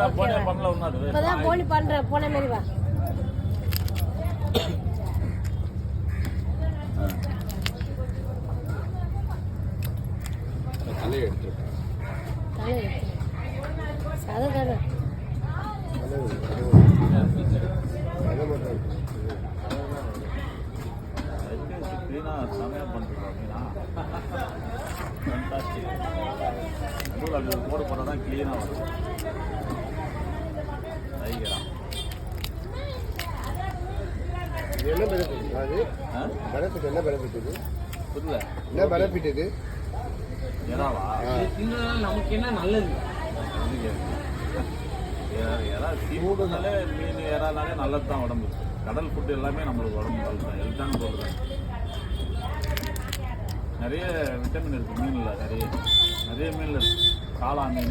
பண்ணல ஒண்ணாது. இப்பதான் போலி பண்றேன் போன மாதிரி வா. தலையை எடுத்துருக்கேன். சதை தானே சமயம் பண்ணுறோம். போட போனால் கிளீனாக வரும். என்ன பெனிஃபிட் அது? பெனிஃபிட் என்ன பெனிஃபிட் இது? புரியல என்ன பெனிஃபிட் இது? ஏறாவா நமக்கு என்ன நல்லது? ஏறா சீஃபுட்னாலே மீன் ஏறானாலே நல்லது தான் உடம்பு. கடல் ஃபுட்டு எல்லாமே நம்மளுக்கு உடம்பு நல்லது தான். ஹெல்த்தான பொருள் தான். நிறைய விட்டமின் இருக்குது மீனில். நிறைய மீனில் இருக்குது. காளா மீன்,